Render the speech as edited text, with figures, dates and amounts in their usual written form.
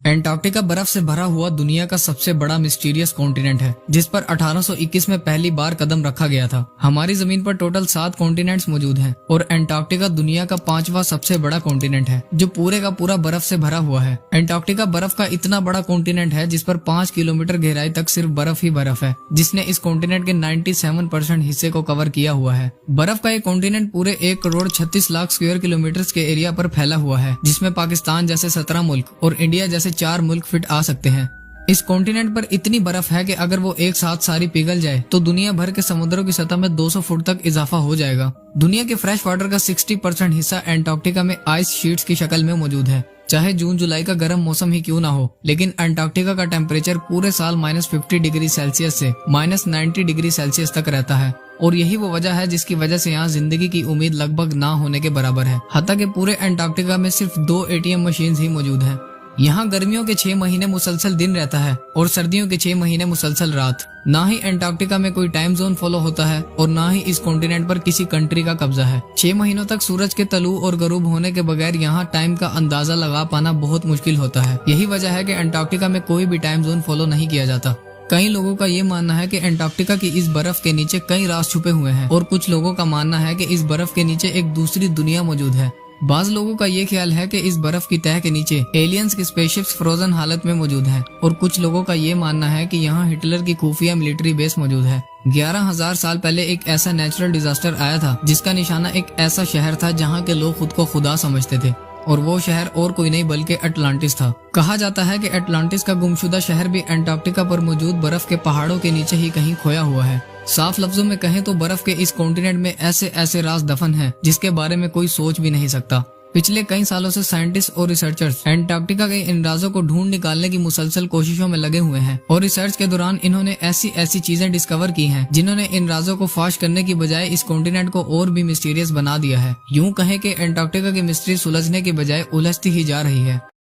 Antarctica बर्फ से भरा हुआ दुनिया का सबसे बड़ा मिस्टीरियस कॉन्टिनेंट है, जिस पर 1821 में पहली बार कदम रखा गया था। हमारी जमीन पर टोटल 7 कॉन्टिनेंट्स मौजूद हैं और एंटार्क्टिका दुनिया का 5वां सबसे बड़ा कॉन्टिनेंट है, जो पूरे का पूरा बर्फ से भरा हुआ है। एंटार्क्टिका बर्फ का इतना बड़ा कॉन्टिनेंट है जिस पर 5 किलोमीटर गहराई तक सिर्फ बर्फ ही बर्फ है, जिसने इस कॉन्टिनेंट के 97% हिस्से को कवर किया हुआ है। बर्फ का ये कॉन्टिनेंट पूरे 1,36,00,000 स्क्वायर किलोमीटर के एरिया पर फैला हुआ है, जिसमें पाकिस्तान जैसे 17 मुल्क और इंडिया जैसे 4 मुल्क फिट आ सकते हैं। इस कॉन्टिनेंट पर इतनी बर्फ है कि अगर वो एक साथ सारी पिघल जाए तो दुनिया भर के समुद्रों की सतह में 200 फुट तक इजाफा हो जाएगा। दुनिया के फ्रेश वाटर का 60% हिस्सा एंटार्क्टिका में आइस शीट्स की शक्ल में मौजूद है। चाहे जून जुलाई का गर्म मौसम ही क्यों ना हो, लेकिन एंटार्क्टिका का टेम्परेचर पूरे साल -50 डिग्री सेल्सियस से -90 डिग्री सेल्सियस तक रहता है, और यही वो वजह है जिसकी वजह से यहाँ जिंदगी की उम्मीद लगभग ना होने के बराबर है। हत्ता कि पूरे एंटार्क्टिका में सिर्फ 2 ATM मशीन ही मौजूद है। यहाँ गर्मियों के 6 महीने मुसलसल दिन रहता है और सर्दियों के 6 महीने मुसलसल रात। ना ही एंटार्क्टिका में कोई टाइम जोन फॉलो होता है और ना ही इस कॉन्टिनेंट पर किसी कंट्री का कब्जा है। 6 महीनों तक सूरज के तलू और गरूब होने के बगैर यहाँ टाइम का अंदाजा लगा पाना बहुत मुश्किल होता है। यही वजह है कि एंटार्क्टिका में कोई भी टाइम जोन फॉलो नहीं किया जाता। कई लोगों का ये मानना है कि एंटार्क्टिका की इस बर्फ के नीचे कई राज छुपे हुए हैं, और कुछ लोगों का मानना है कि इस बर्फ के नीचे एक दूसरी दुनिया मौजूद है। बाज लोगों का ये ख्याल है कि इस बर्फ की तह के नीचे एलियंस के स्पेसशिप्स फ्रोजन हालत में मौजूद हैं, और कुछ लोगों का ये मानना है कि यहाँ हिटलर की खुफिया मिलिट्री बेस मौजूद है। 11,000 साल पहले एक ऐसा नेचुरल डिजास्टर आया था जिसका निशाना एक ऐसा शहर था जहाँ के लोग खुद को खुदा समझते थे, और वो शहर और कोई नहीं बल्कि अटलांटिस था। कहा जाता है कि अटलांटिस का गुमशुदा शहर भी एंटार्क्टिका पर मौजूद बर्फ के पहाड़ों के नीचे ही कहीं खोया हुआ है। साफ लफ्जों में कहें तो बर्फ के इस कॉन्टिनेंट में ऐसे ऐसे राज दफन हैं जिसके बारे में कोई सोच भी नहीं सकता। पिछले कई सालों से साइंटिस्ट और रिसर्चर्स एंटार्क्टिका के इन राजों को ढूंढ निकालने की मुसलसल कोशिशों में लगे हुए हैं, और रिसर्च के दौरान इन्होंने ऐसी ऐसी चीजें डिस्कवर की हैं जिन्होंने इन राजों को फाश करने की बजाय इस कॉन्टिनेंट को और भी मिस्टीरियस बना दिया है। यूं कहें कि एंटार्क्टिका की मिस्ट्री सुलझने की बजाय उलझती ही जा रही है।